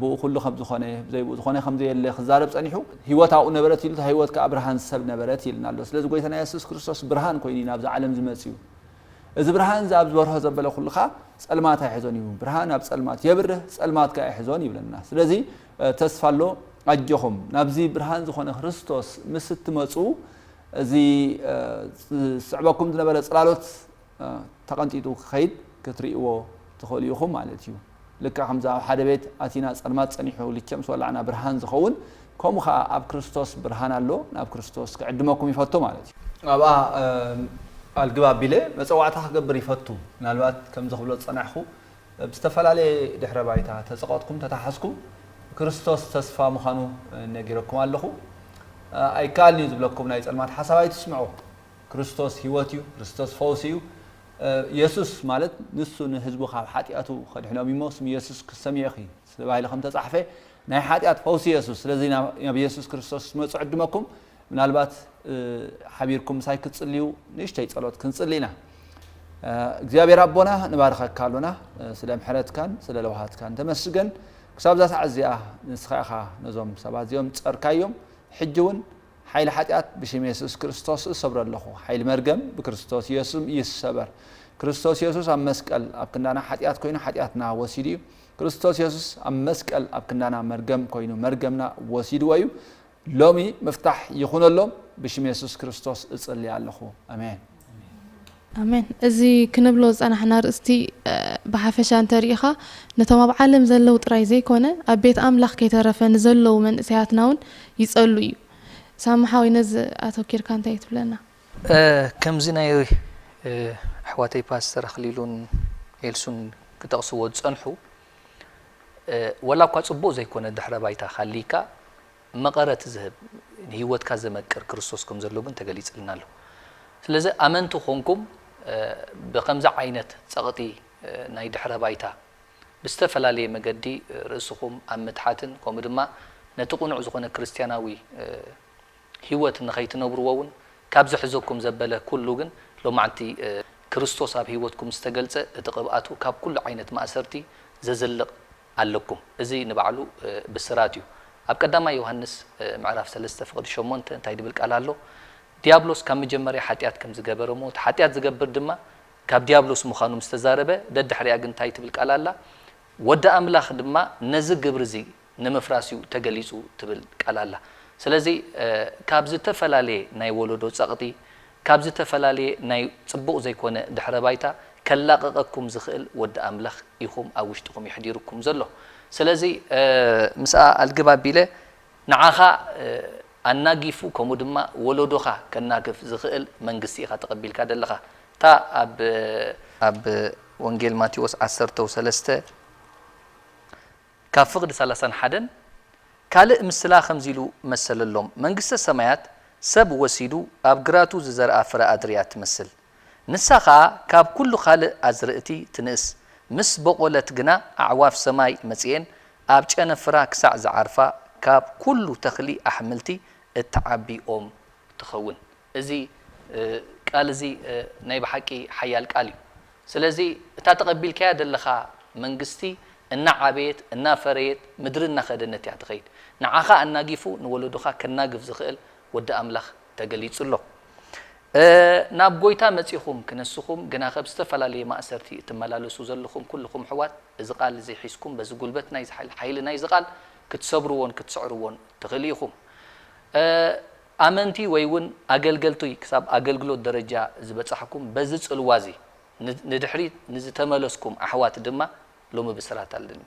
ብኡ ኩሉ ከም ዝኾነ ዘይብኡ ዝኾነ ከም ዘየለ ክዛረብ ፀኒሑ ሂወት ኣብኡ ነበረት ኢሉ ሂወት ከዓ ብርሃን ሰብ ነበረት ይልና ኣሎ ስለዚ ጎይታና ኢየሱስ ክርስቶስ ብርሃን ኮይኑ ናብዚ ዓለም ዝመጽ እዩ እዚ ብርሃን ዛብ ዝበርሆ ዘበለ ኩሉኻ ጸልማት ኣይሕዞን እዩ ብርሃን ኣብ ጸልማት የብርህ ጸልማት ከዓ ኣይሕዞን ይብለና ስለዚ ተስፋ ኣሎ ኣጀኹም ናብዚ ብርሃን ዝኾነ ክርስቶስ ምስ እትመጹ እዚ ስዕበኩም ዝነበረ ጽላሎት ተቐንጢጡ ክኸይድ ክትርእይዎ ትኽእሉ ኢኹም ማለት እዩ ልክዕ ከምዛ ኣብ ሓደ ቤት ኣቲና ጸልማት ጸኒሑ ልክዕ ምስ ወላዕና ብርሃን ዝኸውን ከምኡ ከዓ ኣብ ክርስቶስ ብርሃን ኣሎ ናብ ክርስቶስ ክዕድመኩም ይፈቱ ማለት እዩ ኣብኣ ኣልግባቢለ መፀዋዕታ ክገብር ይፈቱ ምናልባት ከም ዝኽብሎ ፀናሕኹ ብዝተፈላለየ ድሕረ ባይታ ተፀቐጥኩም ተታሓስኩም ክርስቶስ ተስፋ ምዃኑ ነጊረኩም ኣለኹ ኣይከኣልኒ እዩ ዝብለኩም ናይ ፀልማት ሓሳብ ኣይትስምዑ ክርስቶስ ሂወት እዩ ክርስቶስ ፈውሲ እዩ ኢየሱስ ማለት ንሱ ንህዝቡ ካብ ሓጢኣቱ ከድሕኖም እሞ ስም ኢየሱስ ክሰምየኺ ተባሂሉ ከም ተፃሕፈ ናይ ሓጢኣት ፈውሲ ኢየሱስ ስለዚ ናብ ኢየሱስ ክርስቶስ መፁ ዕድመኩም ምናልባት ሓቢርኩም ምሳይ ክትፅልዩ ንእሽተይ ጸሎት ክንፅሊና እግዚአብሔር ኣቦና ንባርከካ ኣሎና ስለ ምሕረትካን ስለ ለውሃትካን ተመስገን ክሳብ ዛ ሰዓት እዚኣ ንስኻ ኢኻ ነዞም ሰባት እዚኦም ፀርካዮም ሕጂ እውን ሓይሊ ሓጢኣት ብሽም ኢየሱስ ክርስቶስ እሰብሮ ኣለኹ ሓይሊ መርገም ብክርስቶስ ኢየሱስ ይሰበር ክርስቶስ ኢየሱስ ኣብ መስቀል ኣብ ክንዳና ሓጢኣት ኮይኑ ሓጢኣትና ወሲዱ እዩ ክርስቶስ ኢየሱስ ኣብ መስቀል ኣብ ክንዳና መርገም ኮይኑ መርገምና ወሲድዎ እዩ ሎሚ መፍታሕ ይኹነሎም ብሽም ኢየሱስ ክርስቶስ እጽልይ ኣለኹ ኣሜን ኣሜን እዚ ክንብሎ ፀናሕና ርእስቲ ብሓፈሻ እንተሪኢኻ ነቶም ኣብ ዓለም ዘለው ጥራይ ዘይኮነ ኣብ ቤት ኣምላኽ ከይተረፈ ንዘለው መንእሰያትና እውን ይጸሉ እዩ ሳምሓዊ ነዚ ኣተኪርካ እንታይ ትብለና ከምዚ ናይ ኣሕዋተይ ፓስተር ኣኽሊሉን ኤልሱን ክጠቕስዎ ዝፀንሑ ወላ እኳ ፅቡቕ ዘይኮነ ድሕረ ባይታ ካሊካ መቐረት ዝህብ ንሂወትካ ዘመቅር ክርስቶስ ከም ዘሎ ግን ተገሊጽልና ኣሎ ስለዚ ኣመንቲ ኮንኩም ብከምዚ ዓይነት ፀቕጢ ናይ ድሕረ ባይታ ብዝተፈላለየ መገዲ ርእስኹም ኣብ ምትሓትን ከምኡ ድማ ነቲ ቁኑዕ ዝኾነ ክርስትያናዊ ሂወት ንኸይትነብርዎ እውን ካብ ዝሕዘኩም ዘበለ ኩሉ ግን ሎማዓንቲ ክርስቶስ ኣብ ሂወትኩም ዝተገልጸ እቲ ቅብኣቱ ካብ ኩሉ ዓይነት ማእሰርቲ ዘዘልቕ ኣለኩም እዚ ንባዕሉ ብስራት እዩ ኣብ ቀዳማይ ዮሐንስ ምዕራፍ 3 ፍቅዲ 8 እንታይ ድብል ቃል ኣሎ ዲያብሎስ ካብ መጀመርያ ሓጢኣት ከም ዝገበረ ሞ ሓጢኣት ዝገብር ድማ ካብ ዲያብሎስ ምዃኑ ምስተዛረበ ደድሕሪያ ግን እንታይ ትብል ቃል ኣላ ወዲ ኣምላኽ ድማ ነዚ ግብሪ እዚ ንምፍራስዩ ተገሊጹ ትብል ቃል ኣላ ስለዚ ካብ ዝተፈላለየ ናይ ወለዶ ፀቕጢ ካብ ዝተፈላለየ ናይ ፅቡቕ ዘይኮነ ድሕረ ባይታ ከላቀቀኩም ዝኽእል ወዲ ኣምላኽ ኢኹም ኣብ ውሽጥኩም ይሕዲርኩም ዘሎ ስለዚ ምስኣ ኣልግባቢለ ንዓኻ ኣናጊፉ ከምኡ ድማ ወለዶኻ ከናግፍ ዝኽእል መንግስቲ ኢኻ ተቐቢልካ ዘለኻ እታ ኣብ ወንጌል ማቴዎስ 13 ካብ ፍቕዲ 31 ካልእ ምስላ ከምዚ ኢሉ መሰለሎም መንግስተ ሰማያት ሰብ ወሲዱ ኣብ ግራቱ ዝዘርአ ፍረ ኣድርያ ትመስል ንሳ ከዓ ካብ ኩሉ ካልእ ኣዝርእቲ ትንእስ ምስ በቆለት ግና ኣዕዋፍ ሰማይ መጽአን ኣብ ጨነፍራ ክሳዕ ዝዓርፋ ካብ ኩሉ ተኽሊ ኣሕምልቲ እትዓቢኦም ትኸውን እዚ ቃል እዚ ናይ ብሓቂ ሓያል ቃል እዩ ስለዚ እታ ተቐቢልካያ ዘለኻ መንግስቲ እናዓበየት እናፈረየት ምድሪ እናኸደነት እያ ትኸይድ ንዓኻ እናጊፉ ንወለዱኻ ከናግፍ ዝኽእል ወዲ ኣምላኽ ተገሊጹ ኣሎ ናብ ጎይታ መጺኹም ክነስኹም ግና ኸብ ዝተፈላለየ ማእሰርቲ እትመላለሱ ዘለኹም ኩልኹም ሕዋት እዚ ቃል እዚ ሒዝኩም በዚ ጉልበት ናይ ሓይሊ ናይ ዝቓል ክትሰብርዎን ክትስዕርዎን ትኽእሉ ኢኹም ኣመንቲ ወይ እውን ኣገልገልቲ ክሳብ ኣገልግሎት ደረጃ ዝበፅሐኩም በዚ ጽልዋ እዚ ንድሕሪት ንዝተመለስኩም ኣሕዋት ድማ ሎሚ ብስራት ኣለኒ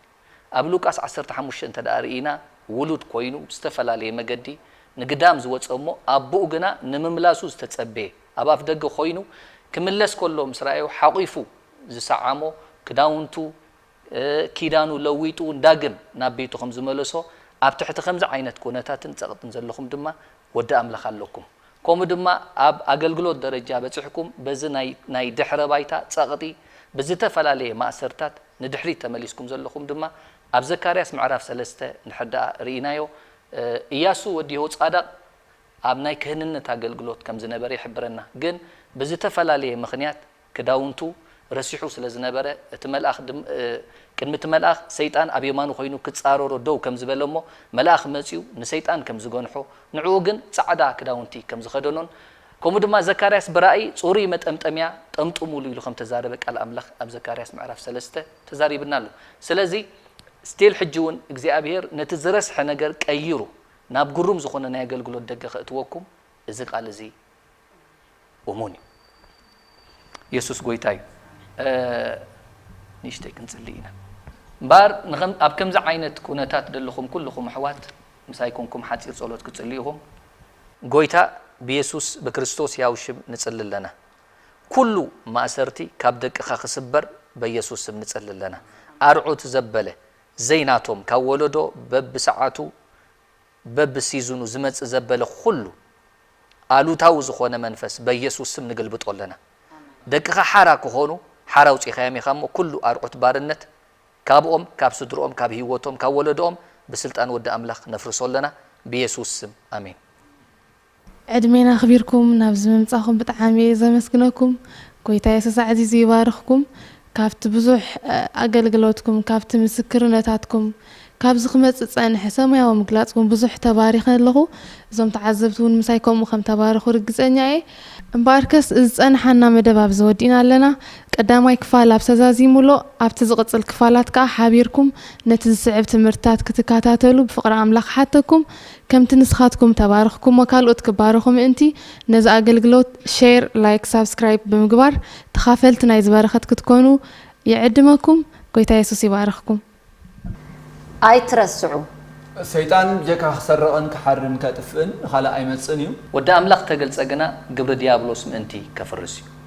ኣብ ሉቃስ 15 ተዳርኢና ውሉድ ኮይኑ ብዝተፈላለየ መገዲ ንግዳም ዝወፀ እሞ ኣቦኡ ግና ንምምላሱ ዝተጸበየ ኣብ ኣፍ ደገ ኮይኑ ክምለስ ከሎ ምስ ረኣዩ ሓቂፉ ዝሰዓሞ ክዳውንቱ ኪዳኑ ለዊጡ ዳግም ናብ ቤቱ ከም ዝመለሶ ኣብ ትሕቲ ከምዚ ዓይነት ኩነታትን ጸቕጥን ዘለኹም ድማ ወዲ ኣምላኽ ኣለኩም ከምኡ ድማ ኣብ ኣገልግሎት ደረጃ በጽሕኩም በዚ ናይ ድሕረ ባይታ ጸቕጢ ብዝተፈላለየ ማእሰርታት ንድሕሪት ተመሊስኩም ዘለኹም ድማ ኣብ ዘካርያስ ምዕራፍ 3 ንሕዳ ርኢናዮ ኢያሱ ወዲሁ ጻዳቕ ኣብ ናይ ክህንነት ኣገልግሎት ከም ዝነበረ ይሕብረና ግን ብዝተፈላለየ ምኽንያት ክዳውንቱ ረሲሑ ስለ ዝነበረ እቲ መልኣኽ ቅድሚ እቲ መልኣኽ ሰይጣን ኣብ የማኑ ኮይኑ ክጻረሮ ደው ከም ዝበለ እሞ መልኣኽ መጺኡ ንሰይጣን ከም ዝገንሖ ንዕኡ ግን ጻዕዳ ክዳውንቲ ከም ዝኸደኖን ከምኡ ድማ ዘካርያስ ብራእይ ጽሩይ መጠምጠምያ ጠምጥሙሉ ኢሉ ከም ተዛረበ ቃል ኣምላኽ ኣብ ዘካርያስ ምዕራፍ 3 ተዛሪብና ኣሎ ስለዚ ስቲል ሕጂ እውን እግዚኣብሔር ነቲ ዝረስሐ ነገር ቀይሩ ናብ ግሩም ዝኾነ ናይ ኣገልግሎት ደገ ክእትወኩም እዚ ቃል እዚ እሙን እዩ ኢየሱስ ጎይታ እዩ ንሽተይ ክንጽልይ ኢና እምበር ኣብ ከምዚ ዓይነት ኩነታት ዘለኹም ኩልኹም ኣሕዋት ምሳይ ኮንኩም ሓፂር ጸሎት ክጽልዩ ኢኹም ጎይታ ብኢየሱስ ብክርስቶስ ያው ሽም ንጽልይ ኣለና ኩሉ ማእሰርቲ ካብ ደቅኻ ክስበር በኢየሱስ ስም ንጽልይ ኣለና ኣርዑት ዘበለ ዘይናቶም ካብ ወለዶ በብሰዓቱ በብሲዝኑ ዝመጽእ ዘበለ ኩሉ ኣሉታዊ ዝኾነ መንፈስ በኢየሱስ ስም ንገልብጦ ኣለና ደቅኻ ሓራ ክኾኑ ሓራ ውፂኻዮም ኢኻ እሞ ኩሉ ኣርዑት ባርነት ካብኦም ካብ ስድሮኦም ካብ ህይወቶም ካብ ወለዶኦም ብስልጣን ወዲ ኣምላኽ ነፍርሶ ኣለና ብኢየሱስ ስም ኣሜን ዕድሜና ኣኽቢርኩም ናብ ዝምምጻኹም ብጣዕሚ እየ ዘመስግነኩም ጎይታ የሱስ ዓዚዙ ይባርኽኩም ካብቲ ብዙሕ ኣገልግሎትኩም ካብቲ ምስክርነታትኩም ካብዚ ክመጽእ ጸንሐ ሰማያዊ ምግላጽኩም ብዙሕ ተባሪኸ ኣለኹ እዞም ተዓዘብቲ እውን ምሳይ ከምኡ ከም ተባርኹ ርግጸኛ እየ እምበኣርከስ እዚ ጸንሓና መደብ ኣብ ዘወዲእና ኣለና ቀዳማይ ክፋል ኣብ ተዛዚሙሎ ኣብቲ ዝቕጽል ክፋላት ከዓ ሓቢርኩም ነቲ ዝስዕብ ትምህርትታት ክትከታተሉ ብፍቕሪ ኣምላኽ ሓተኩም ከምቲ ንስኻትኩም ተባርኽኩም ካልኦት ክባርኹ ምእንቲ ነዚ ኣገልግሎት ሼር ላይክ ሳብስክራይብ ብምግባር ተኻፈልቲ ናይ ዝበረኸት ክትኮኑ ይዕድመኩም ጎይታ የሱስ ይባርኽኩም ኣይትረስዑ ሰይጣን ጀካ ክሰርቕን ክሓርን ከጥፍእን ካልእ ኣይመጽን እዩ ወዲ ኣምላኽ ተገልጸ ግና ግብሪ ዲያብሎስ ምእንቲ ከፍርስ እዩ